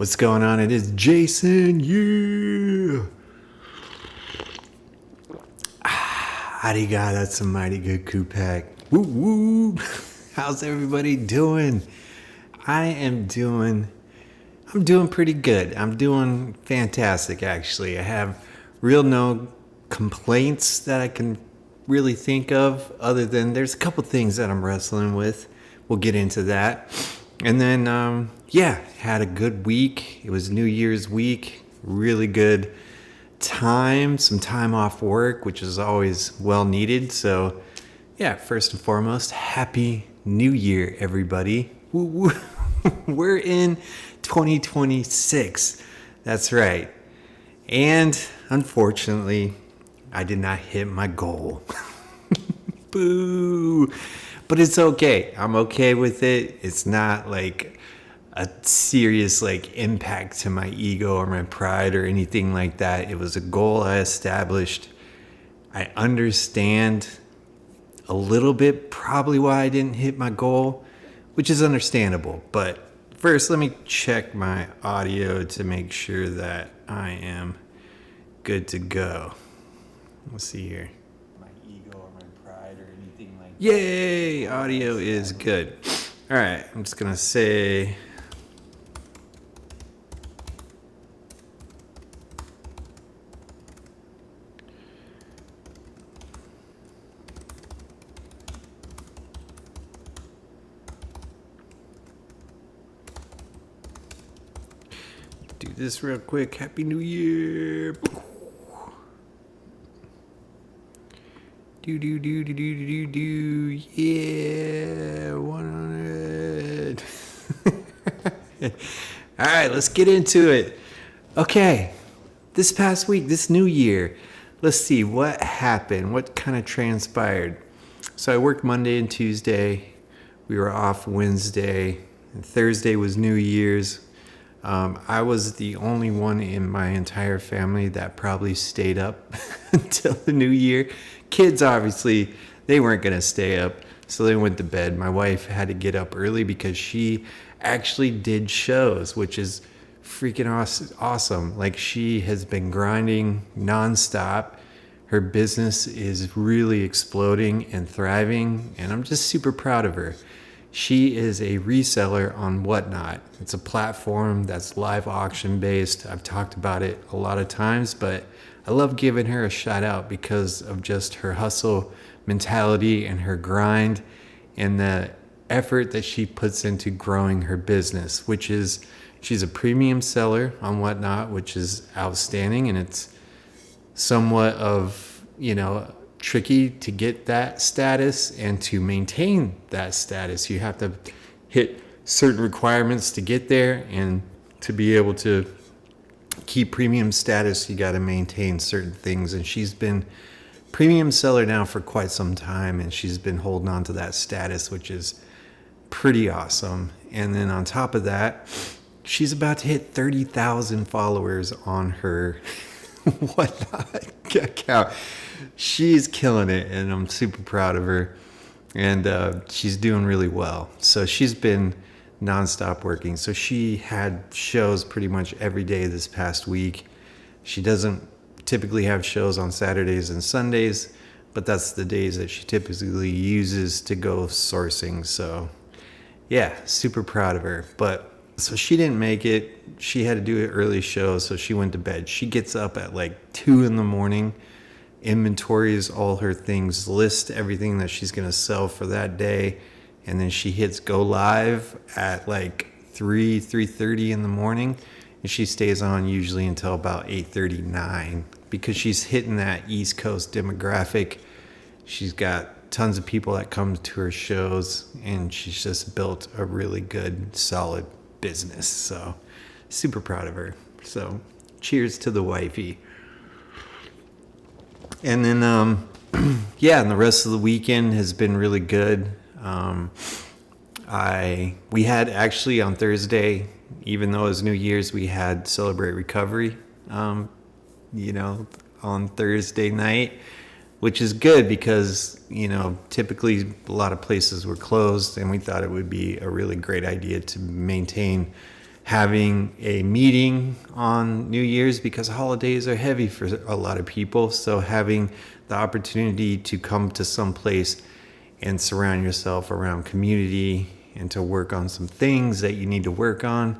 What's going on? It is Jason. Yeah. Ariga, that's a mighty good coup pack. Woo woo. How's everybody doing? I'm doing pretty good. I'm doing fantastic, actually. I have real no complaints that I can really think of, other than there's a couple things that I'm wrestling with. We'll get into that. And then, had a good week. It was New Year's week. Really good time. Some time off work, which is always well needed. So, first and foremost, Happy New Year, everybody. Woo woo. We're in 2026. That's right. And unfortunately, I did not hit my goal. Boo. But it's okay. I'm okay with it. It's not like a serious impact to my ego or my pride or anything like that. It was a goal I established. I understand a little bit probably why I didn't hit my goal, which is understandable. But first, let me check my audio to make sure that I am good to go. Let's see here. My ego or my pride or anything like that. Yay! Audio is good. All right, I'm just going to say... do this real quick. Happy New Year. Do. Yeah, 100. All right, let's get into it. Okay, this past week, this new year, let's see what happened, what kind of transpired. So I worked Monday and Tuesday. We were off Wednesday, and Thursday was New Year's. I was the only one in my entire family that probably stayed up until the new year. Kids, obviously, they weren't going to stay up, so they went to bed. My wife had to get up early because she actually did shows, which is freaking awesome. Like, she has been grinding nonstop. Her business is really exploding and thriving, and I'm just super proud of her. She is a reseller on Whatnot. It's a platform that's live auction based. I've talked about it a lot of times, but I love giving her a shout out because of just her hustle mentality and her grind and the effort that she puts into growing her business, which is she's a premium seller on Whatnot, which is outstanding. And it's somewhat of, tricky to get that status, and to maintain that status you have to hit certain requirements to get there, and to be able to keep premium status you got to maintain certain things. And she's been premium seller now for quite some time, and she's been holding on to that status, which is pretty awesome. And then on top of that, she's about to hit 30,000 followers on her Whatnot account. She's killing it, and I'm super proud of her. And she's doing really well. So she's been nonstop working. So she had shows pretty much every day this past week. She doesn't typically have shows on Saturdays and Sundays, but that's the days that she typically uses to go sourcing. So super proud of her. But so she didn't make it. She had to do an early show, so she went to bed. She gets up at 2 a.m, inventories all her things, lists everything that she's going to sell for that day, and then she hits go live at 3:30 in the morning, and she stays on usually until about 8:39 because she's hitting that East Coast demographic. She's got tons of people that come to her shows, and she's just built a really good, solid business. So super proud of her. So cheers to the wifey. And then and the rest of the weekend has been really good. We had actually on Thursday, even though it was New Year's, we had Celebrate Recovery on Thursday night, which is good because typically a lot of places were closed, and we thought it would be a really great idea to maintain having a meeting on New Year's because holidays are heavy for a lot of people. So having the opportunity to come to some place and surround yourself around community and to work on some things that you need to work on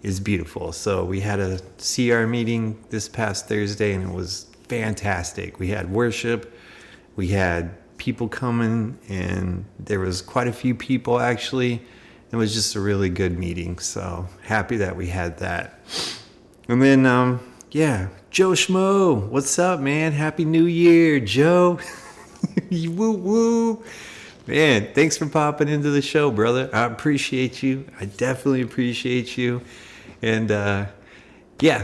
is beautiful. So we had a CR meeting this past Thursday and it was fantastic. We had worship, we had people coming, and there was quite a few people actually. It was just a really good meeting, so happy that we had that. And then, Joe Schmo, what's up, man? Happy New Year, Joe. Woo woo. Man, thanks for popping into the show, brother. I appreciate you. I definitely appreciate you. And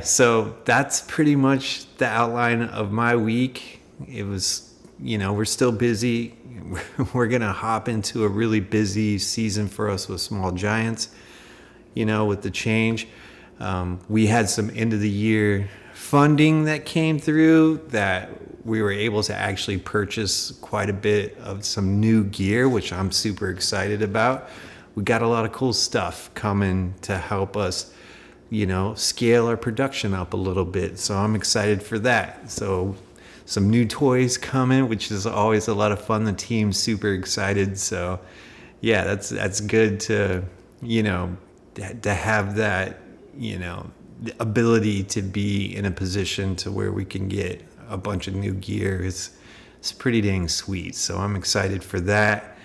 so that's pretty much the outline of my week. It was, we're still busy. We're going to hop into a really busy season for us with Small Giants, with the change. We had some end of the year funding that came through that we were able to actually purchase quite a bit of some new gear, which I'm super excited about. We got a lot of cool stuff coming to help us, scale our production up a little bit. So I'm excited for that. So some new toys coming, which is always a lot of fun. The team's super excited. So yeah, that's good to, to have that, the ability to be in a position to where we can get a bunch of new gear is pretty dang sweet. So I'm excited for that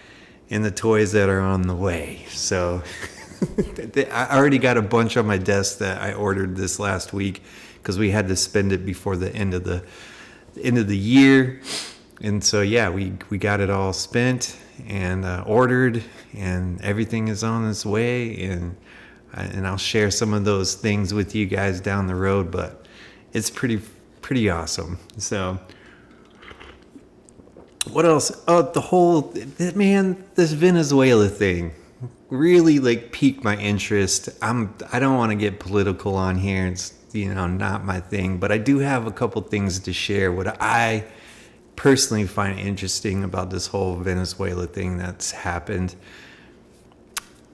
and the toys that are on the way. So I already got a bunch on my desk that I ordered this last week because we had to spend it before the end of the year. And so we got it all spent and ordered, and everything is on its way, and I'll share some of those things with you guys down the road, but it's pretty awesome. So what else? Oh, this Venezuela thing really piqued my interest. I don't want to get political on here. It's not my thing, but I do have a couple things to share. What I personally find interesting about this whole Venezuela thing that's happened.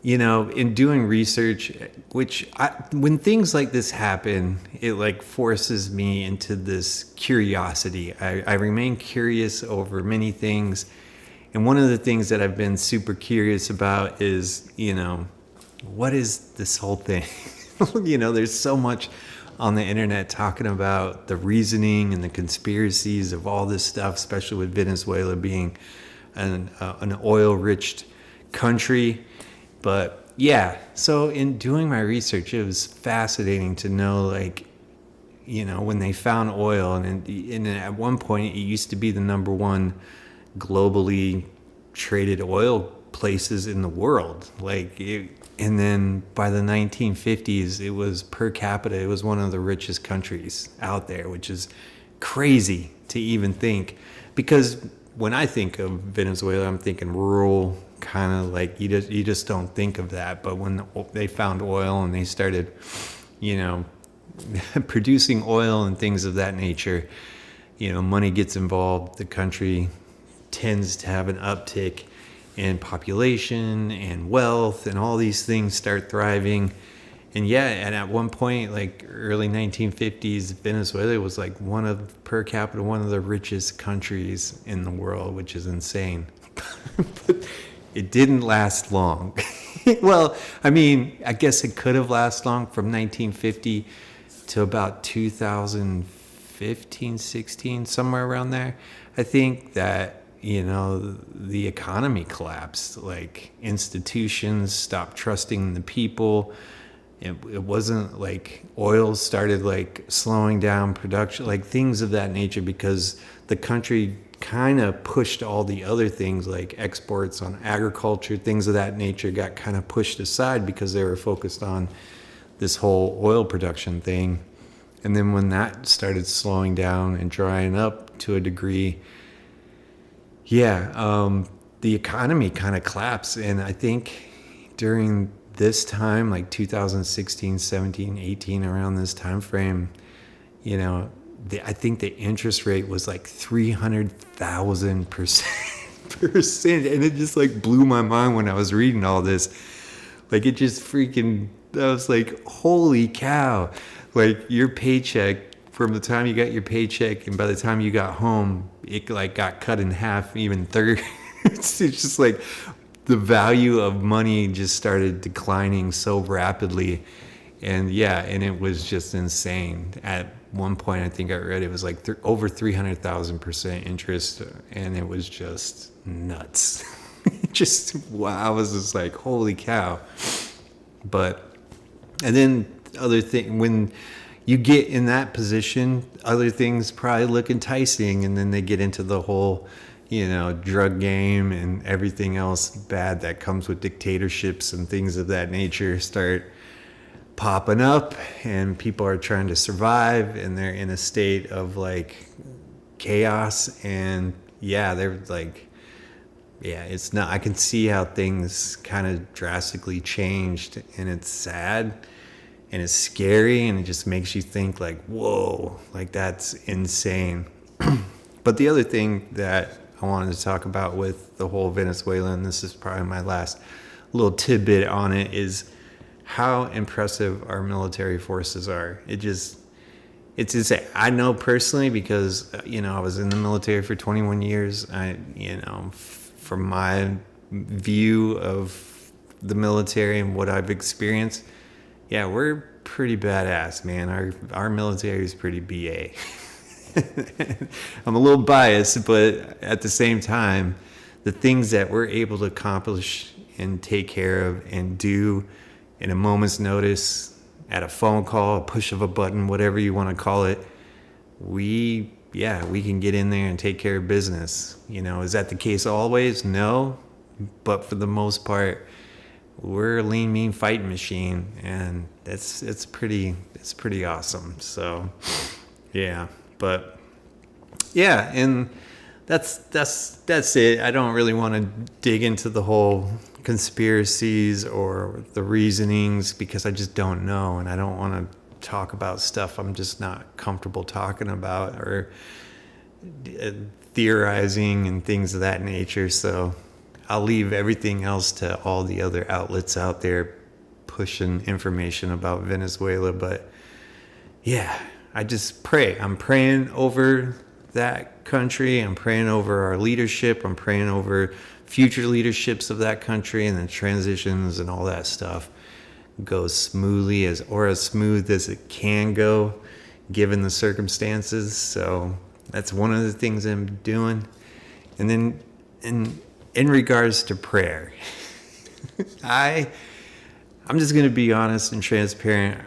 In doing research, when things like this happen, it forces me into this curiosity. I remain curious over many things. And one of the things that I've been super curious about is, what is this whole thing? There's so much on the internet talking about the reasoning and the conspiracies of all this stuff, especially with Venezuela being an oil-rich country. But so in doing my research, it was fascinating to know, when they found oil, and at one point it used to be the number one globally traded oil places in the world. And then by the 1950s, it was per capita, it was one of the richest countries out there, which is crazy to even think. Because when I think of Venezuela, I'm thinking rural, kind of you just don't think of that. But when they found oil and they started, producing oil and things of that nature, money gets involved. The country tends to have an uptick in population and wealth, and all these things start thriving. And at one point, early 1950s, Venezuela was per capita, one of the richest countries in the world, which is insane. But it didn't last long. Well, I guess it could have lasted long from 1950 to about 2015, 16, somewhere around there. I think that, the economy collapsed. Institutions stopped trusting the people. It wasn't oil started slowing down production, things of that nature, because the country kind of pushed all the other things exports on agriculture, things of that nature got kind of pushed aside because they were focused on this whole oil production thing. And then when that started slowing down and drying up to a degree, the economy kind of collapsed. And I think during this time, 2016, 17, 18, around this time frame, I think the interest rate was 300,000%. And it just blew my mind when I was reading all this. Like it just freaking, I was like, holy cow. Like your paycheck, from the time you got your paycheck and by the time you got home, it like got cut in half, even third. It's just like the value of money just started declining so rapidly. And yeah, and it was just insane. At one point, I think I read it was like over 300,000% interest, and it was just nuts. Just wow, I was just like, holy cow. But and then other thing, when you get in that position, other things probably look enticing, and then they get into the whole, drug game and everything else bad that comes with dictatorships and things of that nature start popping up, and people are trying to survive, and they're in a state of like chaos, and they're like, it's not, I can see how things kind of drastically changed, and it's sad and it's scary, and it just makes you think like, whoa, like that's insane. But the other thing that I wanted to talk about with the whole Venezuela, and this is probably my last little tidbit on it, is how impressive our military forces are. It's insane. I know personally because, I was in the military for 21 years. From my view of the military and what I've experienced, we're pretty badass, man. Our military is pretty BA. I'm a little biased, but at the same time, the things that we're able to accomplish and take care of and do in a moment's notice, at a phone call, a push of a button, whatever you want to call it, we can get in there and take care of business. Is that the case always? No, but for the most part, we're a lean, mean fighting machine, and it's pretty awesome. So, and that's it. I don't really want to dig into the whole conspiracies or the reasonings because I just don't know, and I don't want to talk about stuff I'm just not comfortable talking about or theorizing and things of that nature. So I'll leave everything else to all the other outlets out there pushing information about Venezuela. But I just pray. I'm praying over that country. I'm praying over our leadership. I'm praying over future leaderships of that country, and the transitions and all that stuff goes smoothly as smooth as it can go given the circumstances. So that's one of the things I'm doing. And then in regards to prayer, I'm just going to be honest and transparent.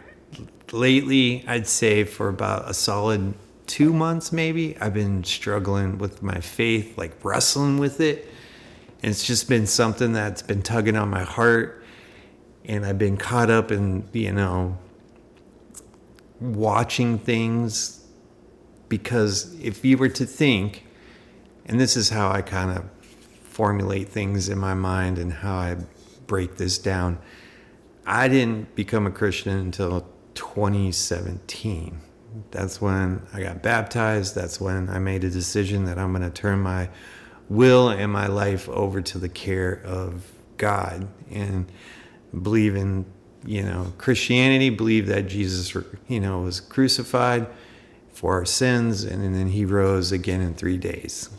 Lately, I'd say for about a solid 2 months maybe, I've been struggling with my faith, like wrestling with it. And it's just been something that's been tugging on my heart. And I've been caught up in, watching things. Because if you were to think, and this is how I kind of formulate things in my mind and how I break this down, I didn't become a Christian until 2017. That's when I got baptized. That's when I made a decision that I'm going to turn my will and my life over to the care of God and believe in, Christianity, believe that Jesus, was crucified for our sins, and then he rose again in 3 days.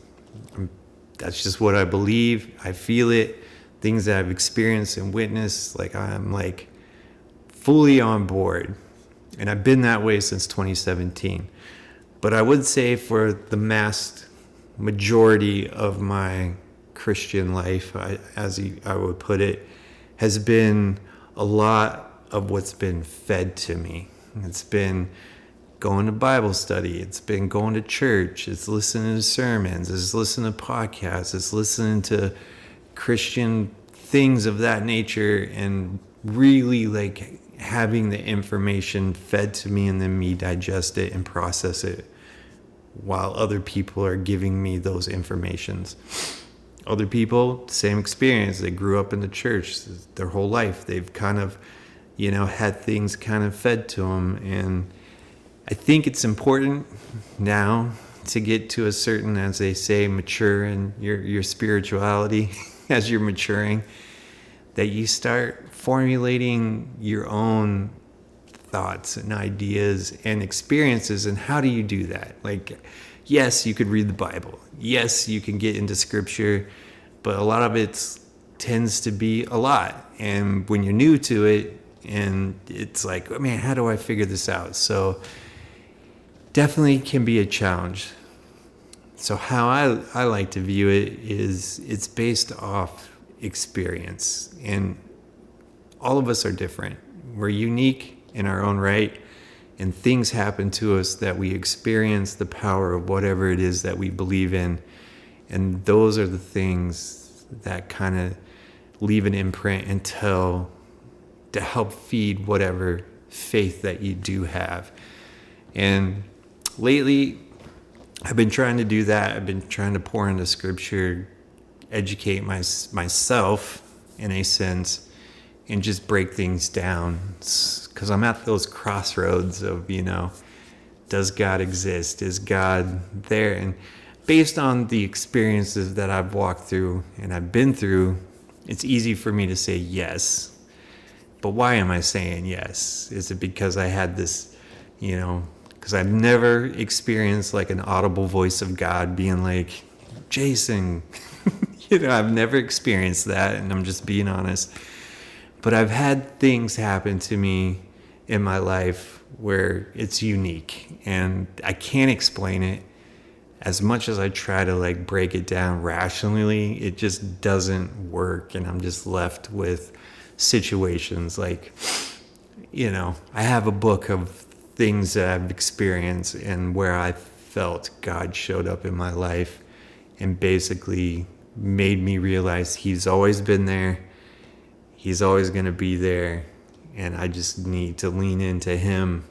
That's just what I believe. I feel it. Things that I've experienced and witnessed, like I'm like fully on board. And I've been that way since 2017. But I would say for the majority of my Christian life, as I would put it, has been a lot of what's been fed to me. It's been going to Bible study. It's been going to church. It's listening to sermons. It's listening to podcasts. It's listening to Christian things of that nature, and really like having the information fed to me and then me digest it and process it while other people are giving me those informations. Other people, same experience. They grew up in the church their whole life. They've kind of, had things kind of fed to them. And I think it's important now to get to a certain, as they say, mature in your spirituality as you're maturing, that you start formulating your own thoughts and ideas and experiences. And how do you do that? Like, yes, you could read the Bible. Yes, you can get into scripture, but a lot of it tends to be a lot. And when you're new to it, and it's like, oh, man, how do I figure this out? So definitely can be a challenge. So how I like to view it is it's based off experience. And all of us are different. We're unique in our own right. And things happen to us that we experience the power of whatever it is that we believe in. And those are the things that kind of leave an imprint to help feed whatever faith that you do have. And lately, I've been trying to do that. I've been trying to pour into scripture, educate myself in a sense, and just break things down. Because I'm at those crossroads of, does God exist? Is God there? And based on the experiences that I've walked through and I've been through, it's easy for me to say yes. But why am I saying yes? Is it because I had this, because I've never experienced like an audible voice of God being like, Jason, I've never experienced that, and I'm just being honest. But I've had things happen to me in my life where it's unique, and I can't explain it. As much as I try to like break it down rationally, it just doesn't work, and I'm just left with situations like, I have a book of things that I've experienced and where I felt God showed up in my life and basically made me realize He's always been there. He's always going to be there. And I just need to lean into Him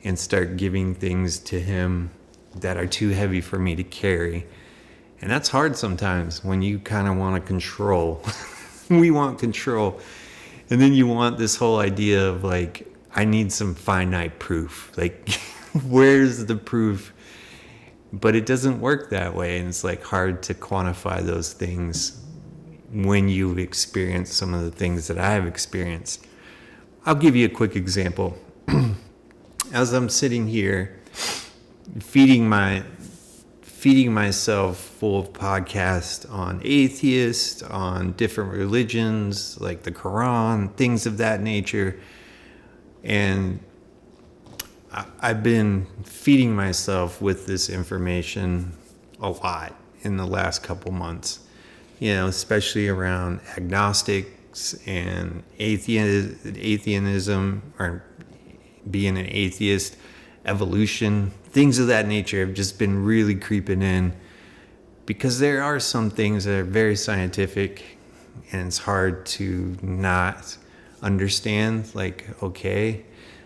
and start giving things to Him that are too heavy for me to carry. And that's hard sometimes when you kind of want to control. We want control. And then you want this whole idea of like, I need some finite proof. Like, where's the proof? But it doesn't work that way. And it's like hard to quantify those things when you've experienced some of the things that I have experienced. I'll give you a quick example. As I'm sitting here feeding myself full of podcasts on atheists, on different religions, like the Quran, things of that nature. And I've been feeding myself with this information a lot in the last couple months, especially around agnostics and atheism, or being an atheist, evolution, things of that nature have just been really creeping in, because there are some things that are very scientific and it's hard to not understand. Like, okay,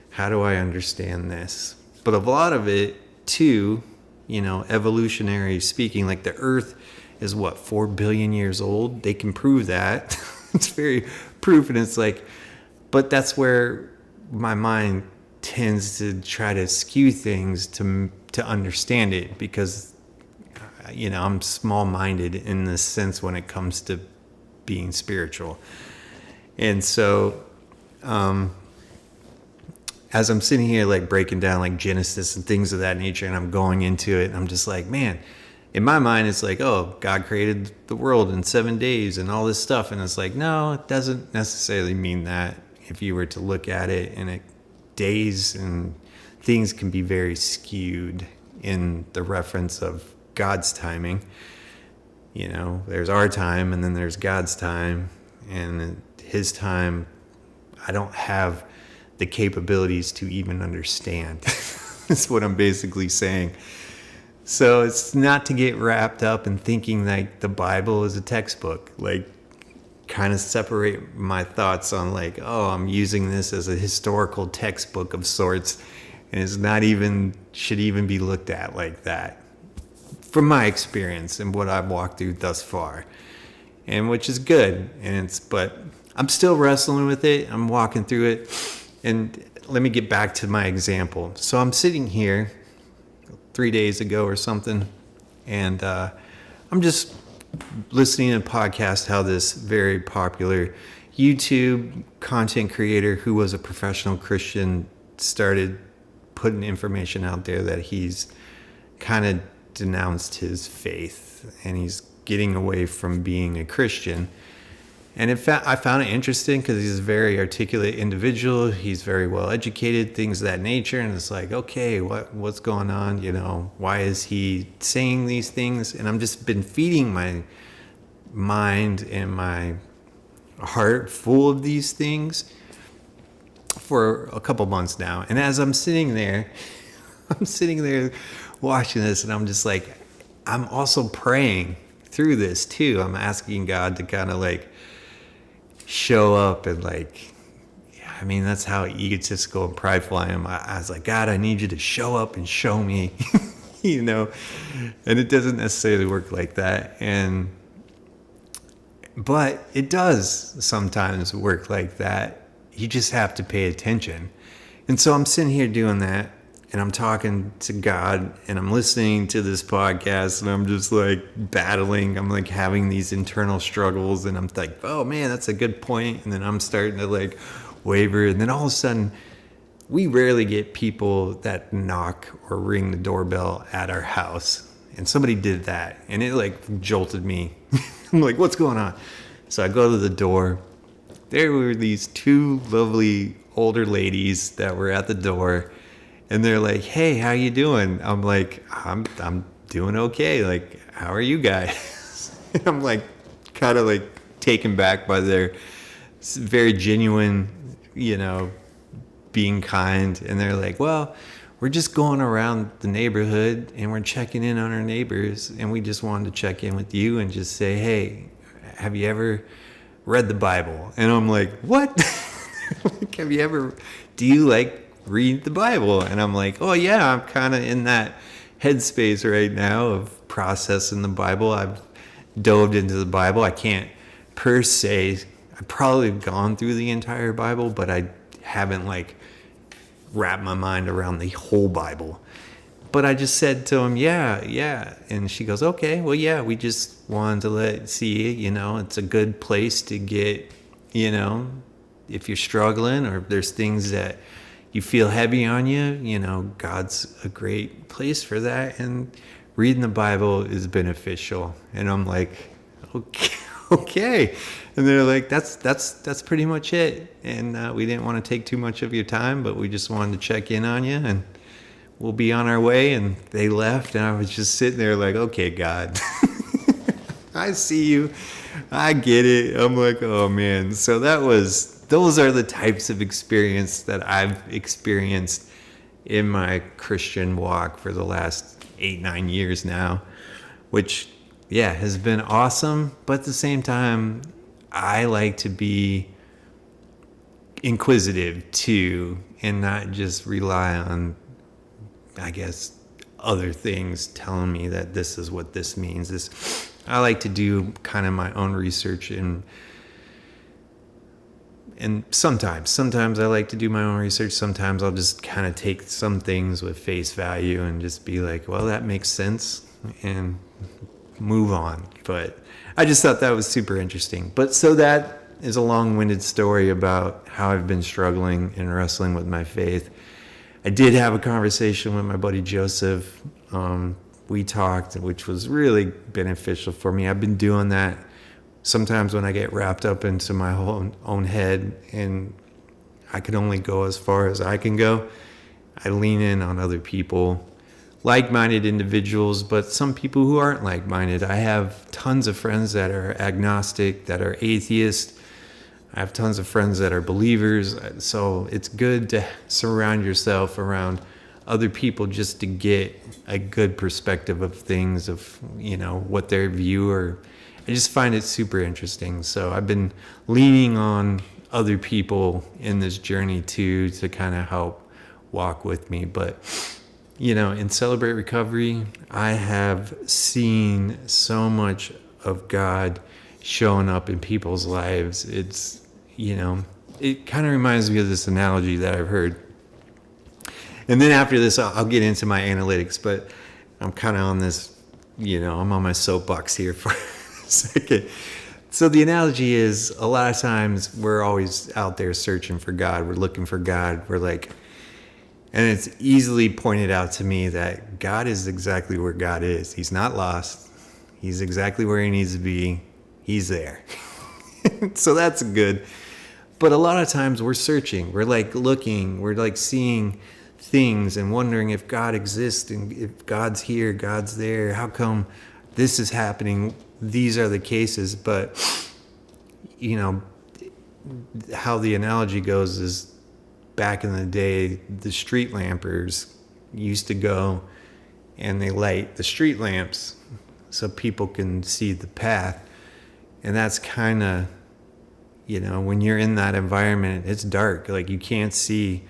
how do I understand this? But a lot of it too, evolutionary speaking, like the earth is 4 billion years old. They can prove that. It's very proof. And it's like, but that's where my mind tends to try to skew things to understand it, because I'm small-minded in this sense when it comes to being spiritual. And so as I'm sitting here like breaking down like Genesis and things of that nature, and I'm going into it, and I'm just like, man, in my mind it's like, oh, God created the world in 7 days and all this stuff, and it's like, no, it doesn't necessarily mean that. If you were to look at it in days, and things can be very skewed in the reference of God's timing. There's our time, and then there's God's time, and His time I don't have the capabilities to even understand. That's what I'm basically saying. So it's not to get wrapped up in thinking like the Bible is a textbook, like kind of separate my thoughts on like, oh, I'm using this as a historical textbook of sorts, and it's not even, should even be looked at like that from my experience and what I've walked through thus far, and which is good. But I'm still wrestling with it. I'm walking through it. And let me get back to my example. So I'm sitting here 3 days ago or something, and I'm just listening to a podcast, how this very popular YouTube content creator who was a professional Christian started putting information out there that he's kind of denounced his faith and he's getting away from being a Christian. And I found it interesting because he's a very articulate individual. He's very well educated, things of that nature. And it's like, okay, what's going on? You know, why is he saying these things? And I'm just been feeding my mind and my heart full of these things for a couple months now. And as I'm sitting there watching this, and I'm just like, I'm also praying through this too. I'm asking God to kind of like show up and like, I mean, that's how egotistical and prideful I am. I was like, God, I need you to show up and show me, you know, and it doesn't necessarily work like that. But it does sometimes work like that. You just have to pay attention. And so I'm sitting here doing that, and I'm talking to God, and I'm listening to this podcast, and I'm just like battling. I'm like having these internal struggles, and I'm like, oh man, that's a good point. And then I'm starting to like waver. And then all of a sudden, we rarely get people that knock or ring the doorbell at our house. And somebody did that, and it like jolted me. I'm like, what's going on? So I go to the door. There were these two lovely older ladies that were at the door, and they're like, hey, how you doing? I'm like, I'm doing okay. Like, how are you guys? And I'm like, kind of like taken back by their very genuine, you know, being kind. And they're like, well, we're just going around the neighborhood and we're checking in on our neighbors, and we just wanted to check in with you and just say, hey, have you ever read the Bible? And I'm like, what? Like, do you like read the Bible? And I'm like, oh yeah, I'm kind of in that headspace right now of processing the Bible. I've dove into the Bible. I can't per se, I probably have gone through the entire Bible, but I haven't like wrap my mind around the whole Bible. But I just said to him, yeah. And she goes, okay, well, yeah, we just wanted to see, you know, it's a good place to get, you know, if you're struggling or if there's things that you feel heavy on you, you know, God's a great place for that. And reading the Bible is beneficial. And I'm like, okay. And they're like, that's pretty much it. And we didn't want to take too much of your time, but we just wanted to check in on you, and we'll be on our way. And they left, and I was just sitting there like, okay, God, I see you. I get it. I'm like, oh man. So those are the types of experience that I've experienced in my Christian walk for the last 8-9 years now, which, yeah, has been awesome. But at the same time, I like to be inquisitive too, and not just rely on, I guess, other things telling me that this is what this means. I like to do kind of my own research, and sometimes I like to do my own research. Sometimes I'll just kind of take some things with face value and just be like, well, that makes sense, and move on. But I just thought that was super interesting. But so that is a long-winded story about how I've been struggling and wrestling with my faith. I did have a conversation with my buddy Joseph. We talked, which was really beneficial for me. I've been doing that sometimes when I get wrapped up into my own head and I can only go as far as I can go. I lean in on other people, like-minded individuals, but some people who aren't like-minded. I have tons of friends that are agnostic, that are atheists. I have tons of friends that are believers. So it's good to surround yourself around other people just to get a good perspective of things, of, you know, what their view are. I just find it super interesting. So I've been leaning on other people in this journey too, to kind of help walk with me. But, you know, in Celebrate Recovery, I have seen so much of God showing up in people's lives. It's, you know, it kind of reminds me of this analogy that I've heard. And then after this, I'll get into my analytics, but I'm kind of on this, you know, I'm on my soapbox here for a second. So the analogy is a lot of times we're always out there searching for God. We're looking for God. We're like, and it's easily pointed out to me that God is exactly where God is. He's not lost. He's exactly where he needs to be. He's there. So that's good. But a lot of times we're searching. We're like looking. We're like seeing things and wondering if God exists and if God's here, God's there. How come this is happening? These are the cases. But, you know, how the analogy goes is back in the day, the street lampers used to go and they light the street lamps so people can see the path. And that's kind of, you know, when you're in that environment, it's dark, like you can't see,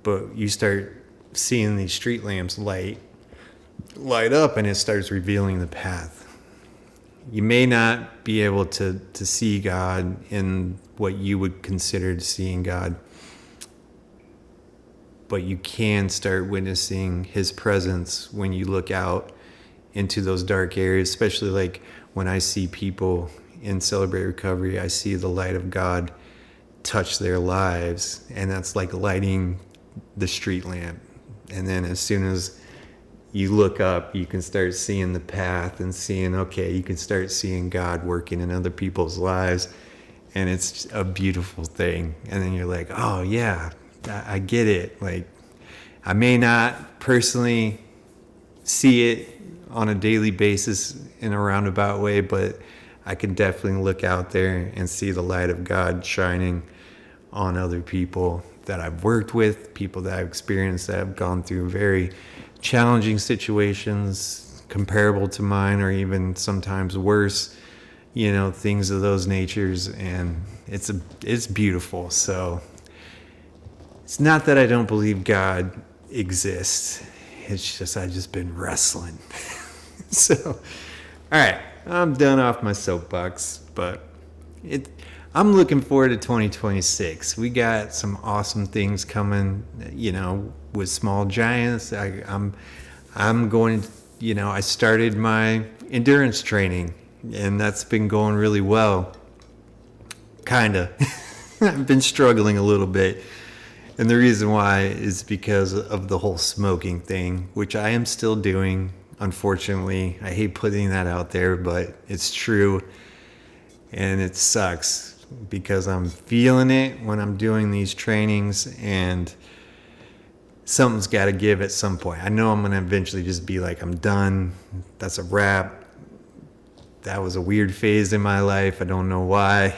but you start seeing these street lamps light up and it starts revealing the path. You may not be able to see God in what you would consider seeing God, but you can start witnessing his presence when you look out into those dark areas, especially like when I see people in Celebrate Recovery, I see the light of God touch their lives, and that's like lighting the street lamp. And then as soon as you look up, you can start seeing the path and seeing, okay, you can start seeing God working in other people's lives, and it's a beautiful thing. And then you're like, oh yeah, I get it. Like, I may not personally see it on a daily basis in a roundabout way, but I can definitely look out there and see the light of God shining on other people that I've worked with, people that I've experienced that have gone through very challenging situations comparable to mine, or even sometimes worse, you know, things of those natures. And it's beautiful. So it's not that I don't believe God exists. It's just I've just been wrestling. So, all right, I'm done off my soapbox, but I'm looking forward to 2026. We got some awesome things coming, you know, with Small Giants. I'm going, you know, I started my endurance training, and that's been going really well. Kinda. I've been struggling a little bit. And the reason why is because of the whole smoking thing, which I am still doing. Unfortunately, I hate putting that out there, but it's true. And it sucks because I'm feeling it when I'm doing these trainings, and something's got to give at some point. I know I'm going to eventually just be like, I'm done. That's a wrap. That was a weird phase in my life. I don't know why.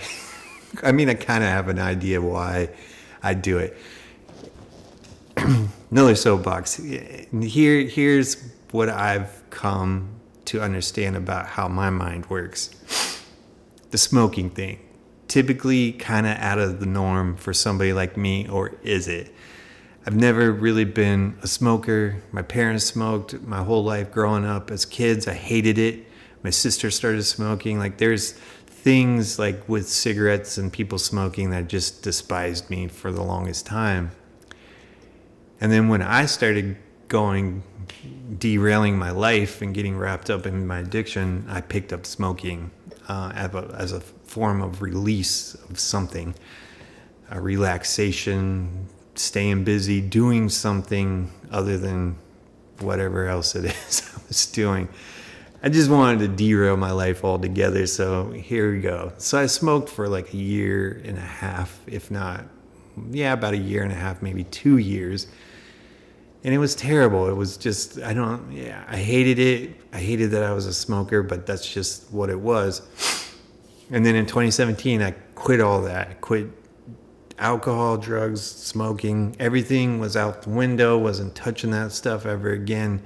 I mean, I kind of have an idea why I do it. Another soapbox. Here's what I've come to understand about how my mind works. The smoking thing. Typically kind of out of the norm for somebody like me, or is it? I've never really been a smoker. My parents smoked my whole life growing up. As kids, I hated it. My sister started smoking. Like, there's things like with cigarettes and people smoking that just despised me for the longest time. And then when I started derailing my life and getting wrapped up in my addiction, I picked up smoking as a form of release of something, a relaxation, staying busy, doing something other than whatever else it is I was doing. I just wanted to derail my life altogether, so here we go. So I smoked for like a year and a half, if not, about a year and a half, maybe 2 years. And it was terrible. It was just, I hated it. I hated that I was a smoker, but that's just what it was. And then in 2017, I quit all that. I quit alcohol, drugs, smoking. Everything was out the window. Wasn't touching that stuff ever again.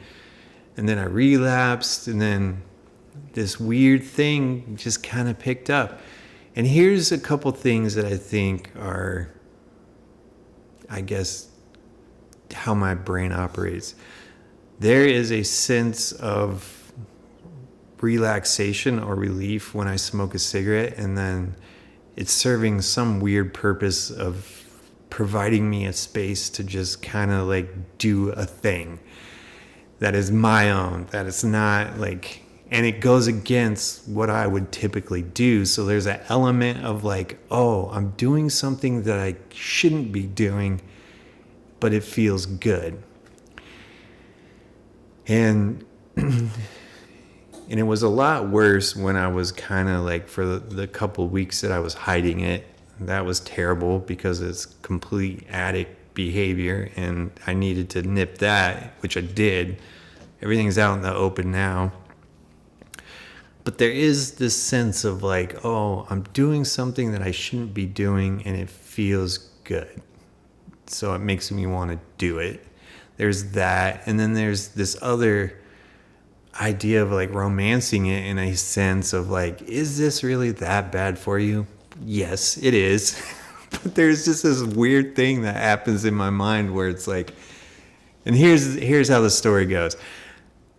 And then I relapsed, and then this weird thing just kind of picked up. And here's a couple things that I think are, I guess, how my brain operates. There is a sense of relaxation or relief when I smoke a cigarette, and then it's serving some weird purpose of providing me a space to just kind of like do a thing that is my own, that it's not like And it goes against what I would typically do. So there's an element of like, oh, I'm doing something that I shouldn't be doing, but it feels good. And it was a lot worse when I was kind of like, for the couple of weeks that I was hiding it. That was terrible because it's complete addict behavior, and I needed to nip that, which I did. Everything's out in the open now. But there is this sense of like, oh, I'm doing something that I shouldn't be doing, and it feels good. So it makes me want to do it. There's that. And then there's this other idea of like romancing it in a sense of like, is this really that bad for you? Yes, it is. But there's just this weird thing that happens in my mind where it's like, and here's how the story goes.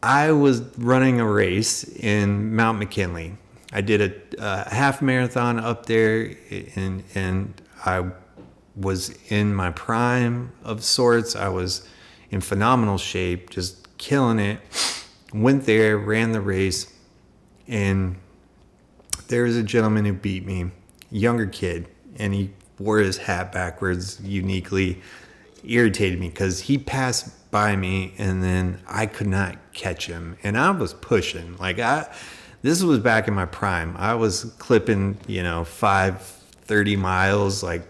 I was running a race in Mount McKinley. I did a half marathon up there, and I was in my prime of sorts. I was in phenomenal shape, just killing it. Went there, ran the race, and there was a gentleman who beat me, younger kid, and he wore his hat backwards uniquely. Irritated me because he passed by me and then I could not catch him, and I was pushing this was back in my prime. I was clipping 5:30 miles like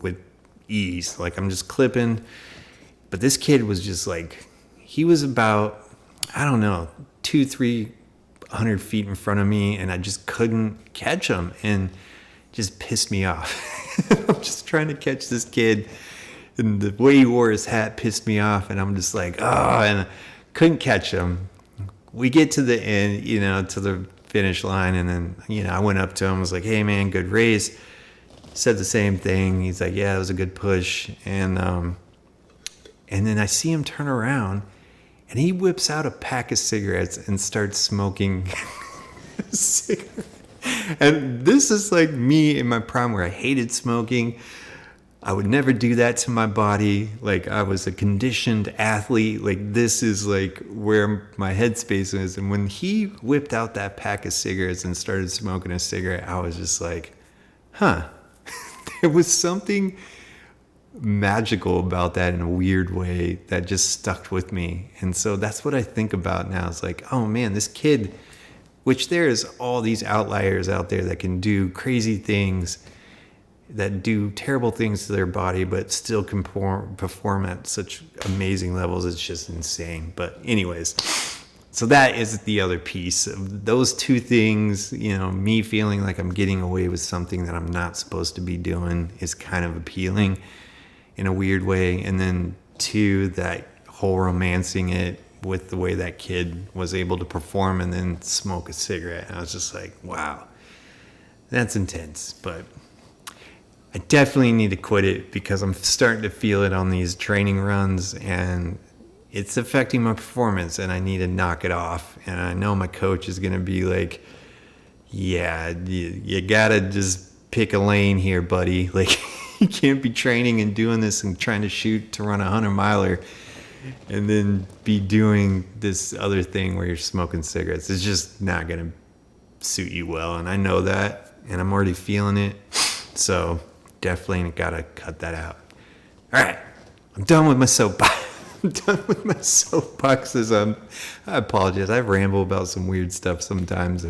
with ease, like I'm just clipping. But this kid was just like, he was about, I don't know, 200-300 feet in front of me, and I just couldn't catch him, and just pissed me off. I'm just trying to catch this kid, and the way he wore his hat pissed me off, and I'm just like, oh, and I couldn't catch him. We get to the end, to the finish line, and then, I went up to him, was like, hey man, good race. Said the same thing. He's like, yeah, it was a good push. And then I see him turn around, and he whips out a pack of cigarettes and starts smoking a cigarette. And this is like me in my prime where I hated smoking. I would never do that to my body. Like, I was a conditioned athlete. Like, this is like where my headspace is. And when he whipped out that pack of cigarettes and started smoking a cigarette, I was just like, huh. There was something magical about that in a weird way that just stuck with me. And so that's what I think about now. It's like, oh man, this kid, which there's all these outliers out there that can do crazy things, that do terrible things to their body, but still can perform at such amazing levels. It's just insane. But anyways, so that is the other piece of those two things. Me feeling like I'm getting away with something that I'm not supposed to be doing is kind of appealing in a weird way. And then two, that whole romancing it with the way that kid was able to perform and then smoke a cigarette. And I was just like, wow, that's intense. But I definitely need to quit it because I'm starting to feel it on these training runs, and it's affecting my performance, and I need to knock it off. And I know my coach is going to be like, yeah, you got to just pick a lane here, buddy. Like, you can't be training and doing this and trying to shoot to run a 100-miler and then be doing this other thing where you're smoking cigarettes. It's just not going to suit you well. And I know that, and I'm already feeling it. So definitely got to cut that out. All right. I'm done with my soapbox. I'm done with my soapboxes. I apologize. I ramble about some weird stuff sometimes.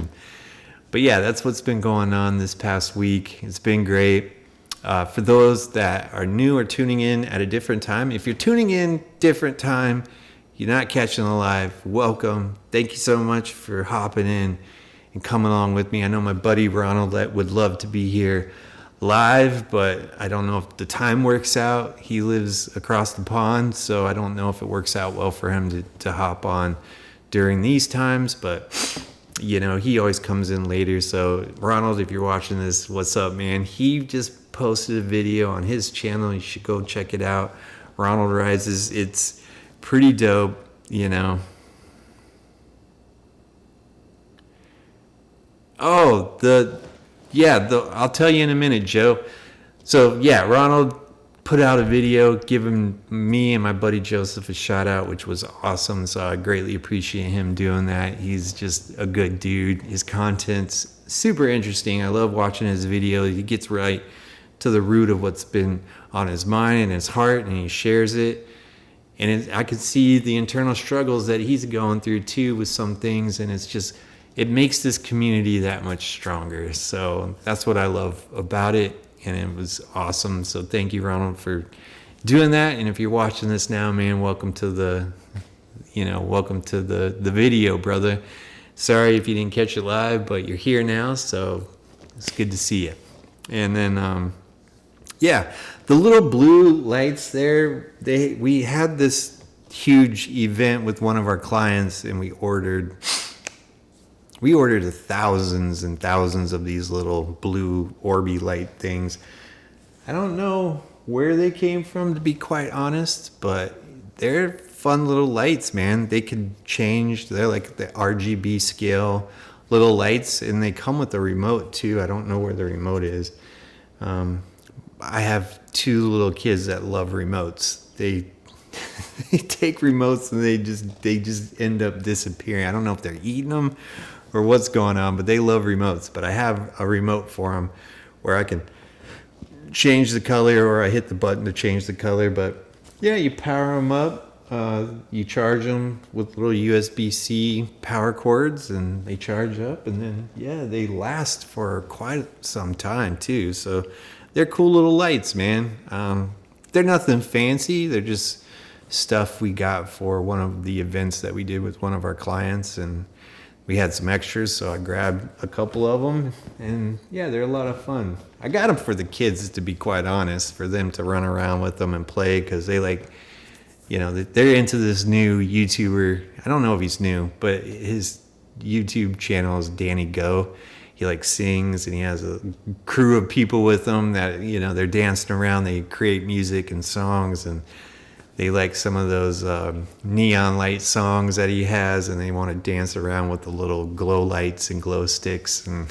But yeah, that's what's been going on this past week. It's been great. For those that are new or tuning in at a different time, if you're tuning in different time, you're not catching the live, welcome. Thank you so much for hopping in and coming along with me. I know my buddy Ronald would love to be here live, but I don't know if the time works out. He lives across the pond, so I don't know if it works out well for him to hop on during these times, but he always comes in later. So Ronald, if you're watching this, what's up, man? He just posted a video on his channel. You should go check it out. Ronald Rises. It's pretty dope, Oh, I'll tell you in a minute, Joe. So yeah, Ronald put out a video giving me and my buddy Joseph a shout out, which was awesome. So I greatly appreciate him doing that. He's just a good dude. His content's super interesting. I love watching his video. He gets right to the root of what's been on his mind and his heart, and he shares it. And I could see the internal struggles that he's going through too with some things, and it makes this community that much stronger. So that's what I love about it, and it was awesome. So thank you, Ronald, for doing that. And if you're watching this now, man, welcome to the video, brother. Sorry if you didn't catch it live, but you're here now, so it's good to see you. And then the little blue lights there, we had this huge event with one of our clients, and we ordered thousands and thousands of these little blue Orbi light things. I don't know where they came from, to be quite honest, but they're fun little lights, man. They could change. They're like the RGB scale little lights, and they come with a remote too. I don't know where the remote is. I have two little kids that love remotes. They take remotes and they just end up disappearing. I don't know if they're eating them or what's going on, but they love remotes. But I have a remote for them where I can change the color, or I hit the button to change the color. But yeah, you power them up. You charge them with little USB-C power cords, and they charge up, and then they last for quite some time too. So they're cool little lights, man. They're nothing fancy. They're just stuff we got for one of the events that we did with one of our clients, and we had some extras, so I grabbed a couple of them, and they're a lot of fun. I got them for the kids, to be quite honest, for them to run around with them and play, because they they're into this new YouTuber. I don't know if he's new, but his YouTube channel is Danny Go. He sings, and he has a crew of people with him that, they're dancing around. They create music and songs, and they like some of those neon light songs that he has, and they want to dance around with the little glow lights and glow sticks. And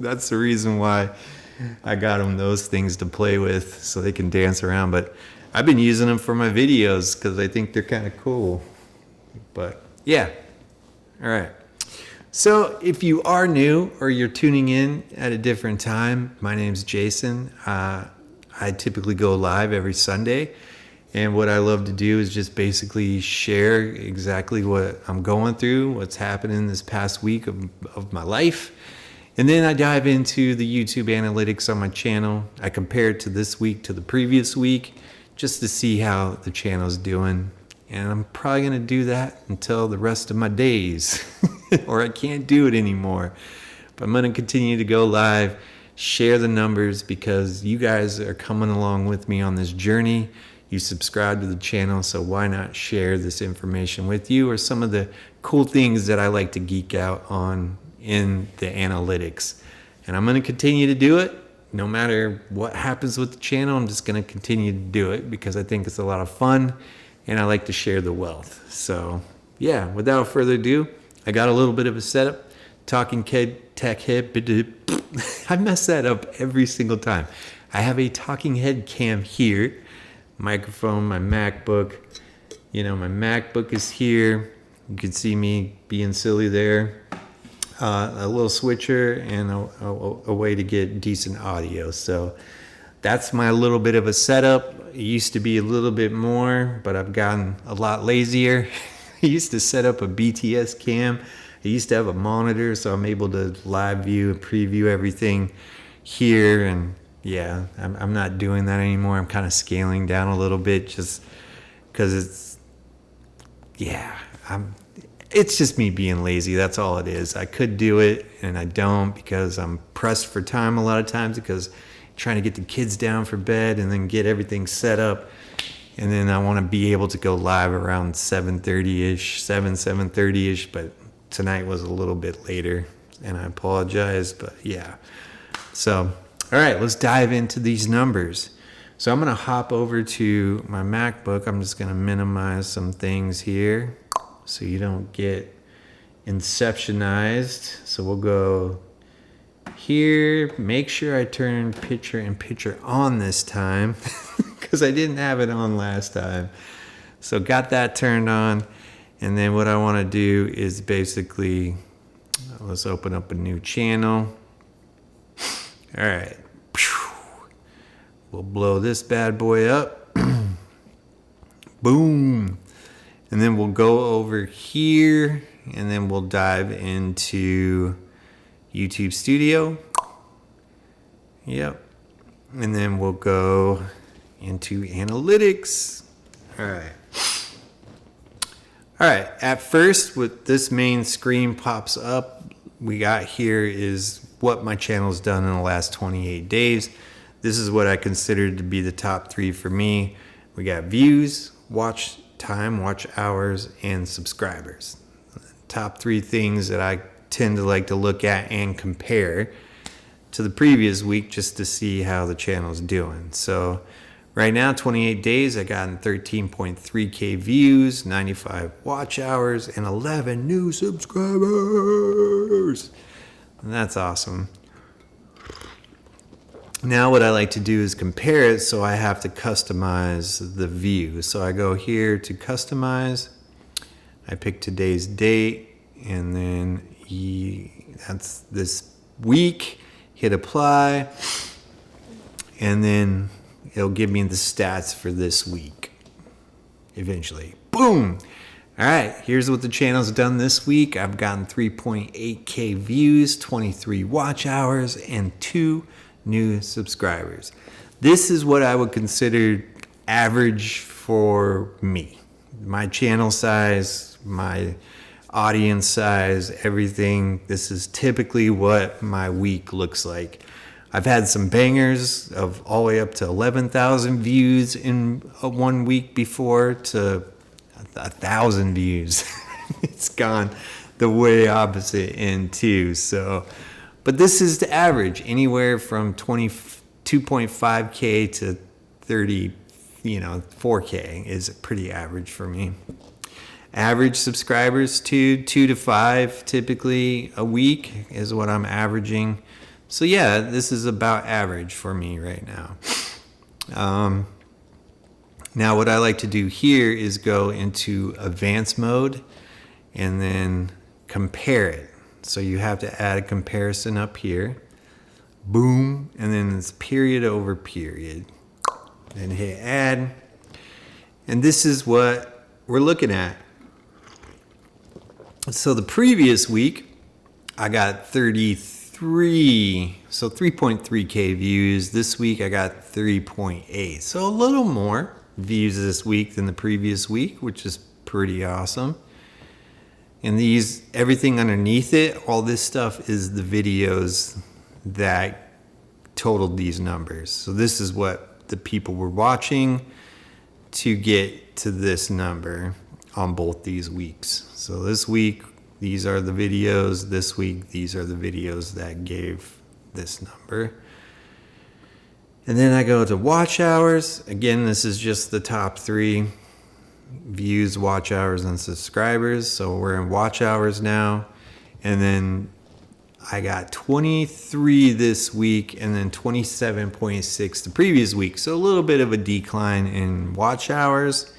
that's the reason why I got them those things to play with, so they can dance around. But I've been using them for my videos because I think they're kind of cool. But all right. So if you are new or you're tuning in at a different time, my name's Jason. I typically go live every Sunday. And what I love to do is just basically share exactly what I'm going through, what's happening this past week of my life. And then I dive into the YouTube analytics on my channel. I compare it to this week to the previous week just to see how the channel's doing. And I'm probably going to do that until the rest of my days, or I can't do it anymore. But I'm going to continue to go live, share the numbers, because you guys are coming along with me on this journey. You subscribe to the channel, so why not share this information with you, or some of the cool things that I like to geek out on in the analytics. And I'm going to continue to do it. No matter what happens with the channel, I'm just going to continue to do it because I think it's a lot of fun, and I like to share the wealth. So without further ado, I got a little bit of a setup. Talking tech head. I mess that up every single time. I have a talking head cam here. Microphone, my MacBook. My MacBook is here. You can see me being silly there. A little switcher and a way to get decent audio. So that's my little bit of a setup. It used to be a little bit more, but I've gotten a lot lazier. I used to set up a BTS cam. I used to have a monitor, so I'm able to live view and preview everything here. And I'm not doing that anymore. I'm kind of scaling down a little bit just because it's just me being lazy. That's all it is. I could do it, and I don't because I'm pressed for time a lot of times, because trying to get the kids down for bed and then get everything set up. And then I want to be able to go live around 7:30ish, but tonight was a little bit later, and I apologize, but So, all right, let's dive into these numbers. So I'm going to hop over to my MacBook. I'm just going to minimize some things here so you don't get inceptionized. So we'll go here, make sure I turn picture in picture on this time because I didn't have it on last time. So got that turned on. And then what I want to do is basically, let's open up a new channel. All right. We'll blow this bad boy up. Boom. And then we'll go over here and then we'll dive into YouTube Studio. Yep. And then we'll go into analytics. All right. All right. At first, what this main screen pops up, we got here is what my channel's done in the last 28 days. This is what I consider to be the top 3 for me. We got views, watch time, watch hours, and subscribers. Top 3 things that I tend to like to look at and compare to the previous week just to see how the channel's doing. So right now, 28 days, I got 13.3K views, 95 watch hours, and 11 new subscribers. And that's awesome. Now what I like to do is compare it, so I have to customize the view. So I go here to customize, I pick today's date, and then that's this week, hit apply, and then it'll give me the stats for this week eventually. Boom! All right, here's what the channel's done this week. I've gotten 3.8K views, 23 watch hours, and 2 new subscribers. This is what I would consider average for me. My channel size, my audience size, everything. This is typically what my week looks like. I've had some bangers of all the way up to 11,000 views in 1 week before to 1,000 views. It's gone the way opposite end too. So, but this is the average, anywhere from 22.5K to 4K is pretty average for me. Average subscribers, 2 to 5 typically a week is what I'm averaging. So yeah, this is about average for me right now. Now what I like to do here is go into advanced mode and then compare it. So you have to add a comparison up here. Boom. And then it's period over period. Then hit add. And this is what we're looking at. So the previous week, I got 33, so 3.3K views. This week I got 3.8. So a little more views this week than the previous week, which is pretty awesome. And these, everything underneath it, all this stuff is the videos that totaled these numbers. So this is what the people were watching to get to this number on both these weeks. So this week, these are the videos. This week, these are the videos that gave this number. And then I go to watch hours. Again, this is just the top 3 views, watch hours, and subscribers. So we're in watch hours now. And then I got 23 this week and then 27.6 the previous week. So a little bit of a decline in watch hours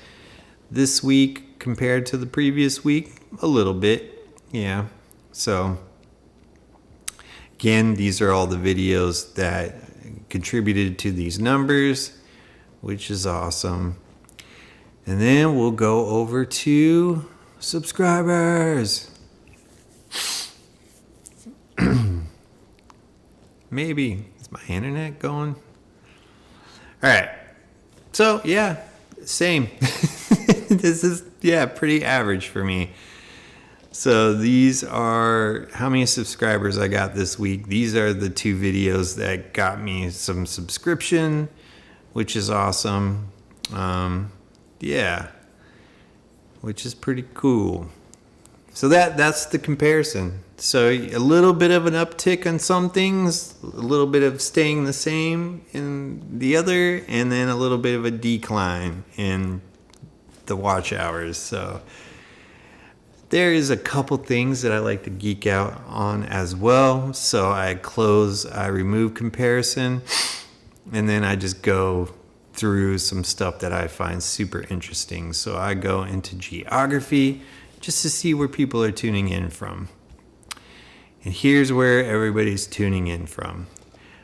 this week compared to the previous week. A little bit, yeah. So again, these are all the videos that contributed to these numbers, which is awesome. And then we'll go over to subscribers. Maybe. Is my internet going? All right. So, yeah, same. This is, yeah, pretty average for me. So these are how many subscribers I got this week. These are the 2 videos that got me some subscription, which is awesome. Yeah, which is pretty cool. So that's the comparison. So a little bit of an uptick on some things, a little bit of staying the same in the other, and then a little bit of a decline in the watch hours. So There is a couple things that I like to geek out on as well. So I remove comparison, and then I just go through some stuff that I find super interesting. So I go into geography just to see where people are tuning in from. And here's where everybody's tuning in from.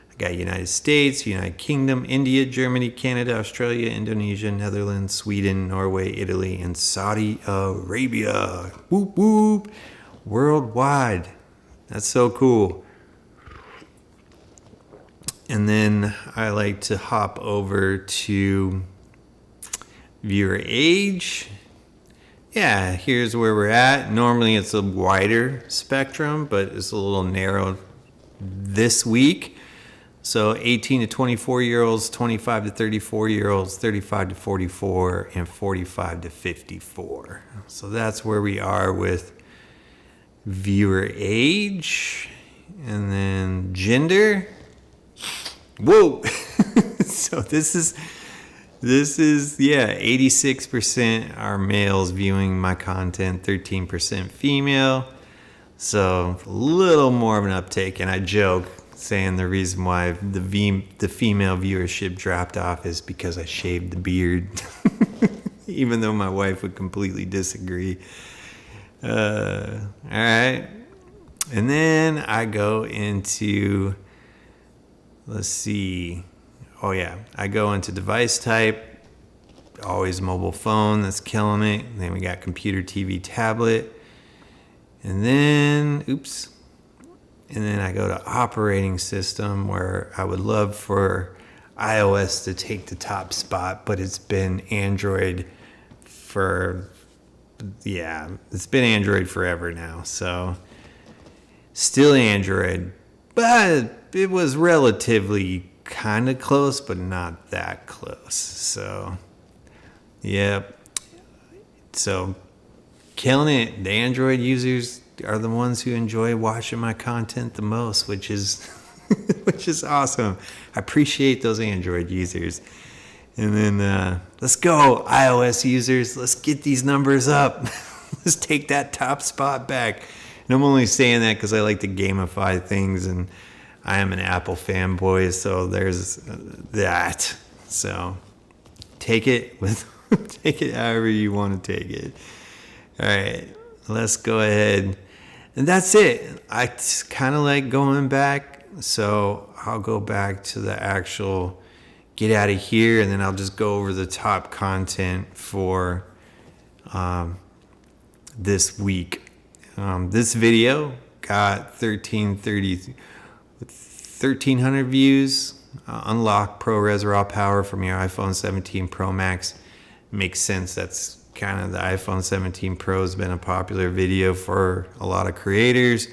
I got United States, United Kingdom, India, Germany, Canada, Australia, Indonesia, Netherlands, Sweden, Norway, Italy, and Saudi Arabia. Whoop whoop. Worldwide. That's so cool. And then I like to hop over to viewer age. Yeah, here's where we're at. Normally it's a wider spectrum, but it's a little narrow this week. So 18 to 24-year-olds, 25 to 34-year-olds, 35 to 44, and 45 to 54. So that's where we are with viewer age. And then gender. Whoa! So this is 86% are males viewing my content, 13% female. So a little more of an uptake, and I joke saying the reason why the female viewership dropped off is because I shaved the beard, even though my wife would completely disagree. All right, and then I go into, let's see. Oh yeah, I go into device type, always mobile phone, that's killing it. And then we got computer, TV, tablet. And then, and then I go to operating system, where I would love for iOS to take the top spot, but it's been Android it's been Android forever now. So still Android, but it was relatively kind of close, but not that close. So, yep. So, killing it. The Android users are the ones who enjoy watching my content the most, which is awesome. I appreciate those Android users. And then let's go, iOS users. Let's get these numbers up. Let's take that top spot back. And I'm only saying that because I like to gamify things, and I am an Apple fanboy, so there's that. So take it however you want to take it. All right, let's go ahead. And that's it. I kind of like going back, so I'll go back to the actual get out of here, and then I'll just go over the top content for this week. This video got 1,300 views. Unlock ProRes raw power from your iPhone 17 Pro Max. Makes sense. That's kind of the iPhone 17 Pro has been a popular video for a lot of creators.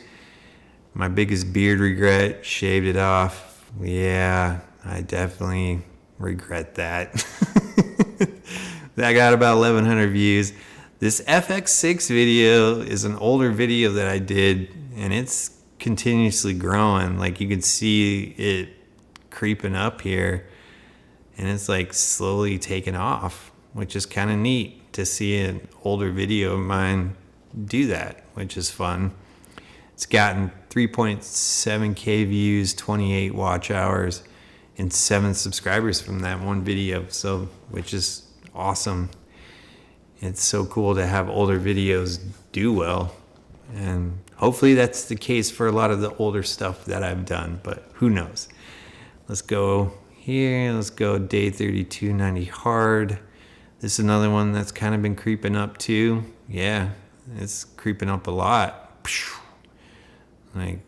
My biggest beard regret, shaved it off. Yeah, I definitely regret that. That got about 1,100 views. This FX6 video is an older video that I did, and it's continuously growing. Like, you can see it creeping up here, and it's like slowly taking off, which is kind of neat to see an older video of mine do that, which is fun. It's gotten 3.7k views, 28 watch hours, and 7 subscribers from that one video, so which is awesome. It's so cool to have older videos do well, and hopefully that's the case for a lot of the older stuff that I've done, but who knows. Let's go here. Let's go day 3290 hard. This is another one that's kind of been creeping up too. Yeah, it's creeping up a lot. Like,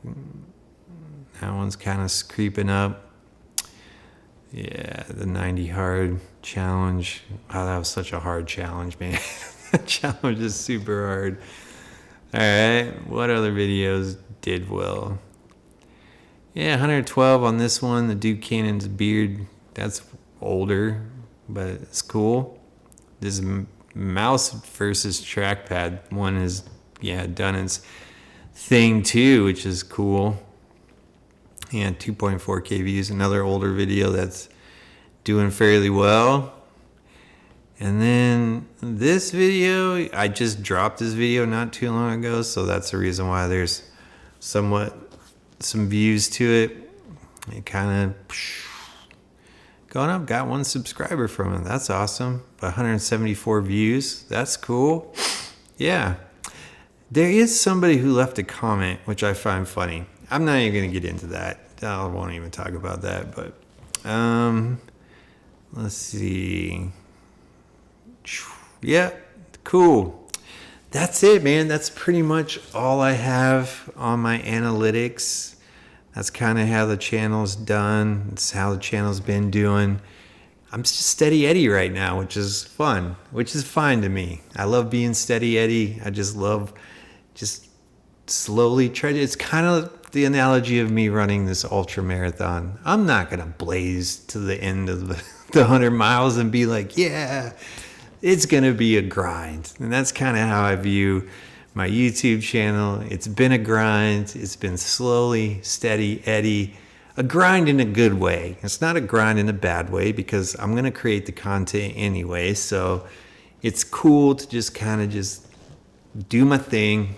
that one's kind of creeping up. Yeah, the 90 hard challenge. Wow, that was such a hard challenge, man. That challenge is super hard. All right, what other videos did well? Yeah, 112 on this one. The Duke Cannon's beard. That's older, but it's cool. This mouse versus trackpad one is, done its thing too, which is cool. Yeah, 2.4k views. Another older video that's doing fairly well. And then then this video, I just dropped this video not too long ago, so that's the reason why there's somewhat some views to it. It kind of going up. Got 1 subscriber from it. That's awesome. 174 views. That's cool. Yeah. There is somebody who left a comment, which I find funny. I'm not even going to get into that. I won't even talk about that. But let's see. Yeah, cool. That's it, man. That's pretty much all I have on my analytics. That's kind of how the channel's done. It's how the channel's been doing. I'm just steady Eddie right now, which is fun, which is fine to me. I love being steady Eddie. I just love just slowly try to, it's kind of the analogy of me running this ultra marathon. I'm not going to blaze to the end of the 100 miles and be like, yeah, it's going to be a grind. And that's kind of how I view my YouTube channel. It's been a grind. It's been slowly, steady Eddie. A grind in a good way. It's not a grind in a bad way because I'm going to create the content anyway. So it's cool to just kind of just do my thing,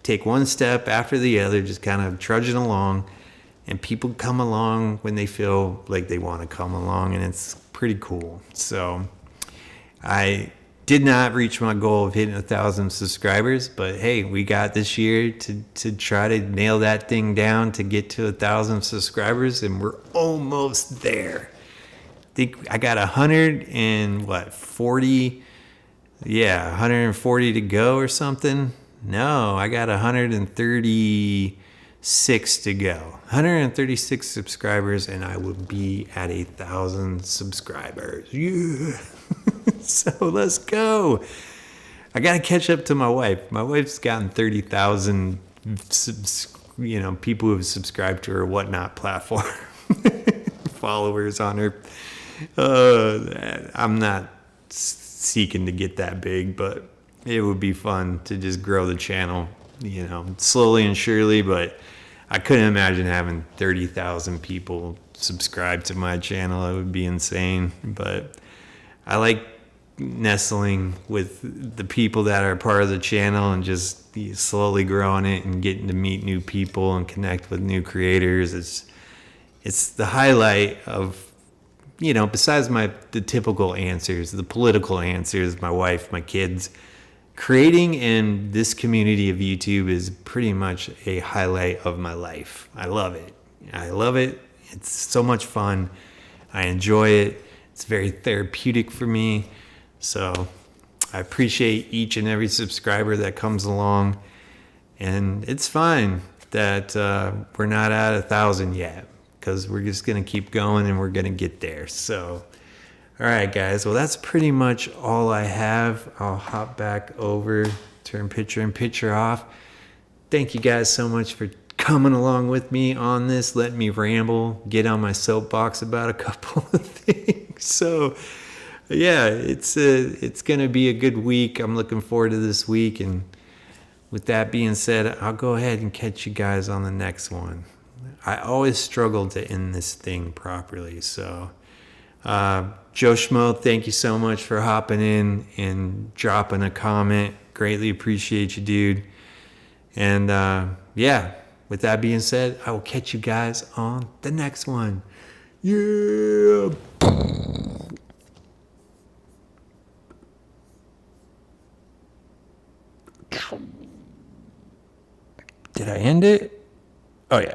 take one step after the other, just kind of trudging along. And people come along when they feel like they want to come along, and it's pretty cool. So I did not reach my goal of hitting 1,000 subscribers, but hey, we got this year to try to nail that thing down to get to 1,000 subscribers, and we're almost there. I think I got 140 to go or something. No, I got 136 to go. 136 subscribers, and I would be at 1,000 subscribers. Yeah. So let's go. I got to catch up to my wife. My wife's gotten 30,000, people who have subscribed to her whatnot platform, followers on her. I'm not seeking to get that big, but it would be fun to just grow the channel, slowly and surely. But I couldn't imagine having 30,000 people subscribe to my channel. It would be insane. But I like nestling with the people that are part of the channel and just slowly growing it and getting to meet new people and connect with new creators. It's the highlight of, besides the typical answers, the political answers, my wife, my kids, creating in this community of YouTube is pretty much a highlight of my life. I love it. It's so much fun. I enjoy it. It's very therapeutic for me. So I appreciate each and every subscriber that comes along. And it's fine that we're not at 1,000 yet, because we're just going to keep going and we're going to get there. So, all right, guys. Well, that's pretty much all I have. I'll hop back over, turn picture in picture off. Thank you guys so much for coming along with me on this. Let me ramble, get on my soapbox about a couple of things. So, yeah, it's going to be a good week. I'm looking forward to this week. And with that being said, I'll go ahead and catch you guys on the next one. I always struggle to end this thing properly. So, Joe Schmo, thank you so much for hopping in and dropping a comment. Greatly appreciate you, dude. And with that being said, I will catch you guys on the next one. Yeah. Did I end it? Oh, yeah.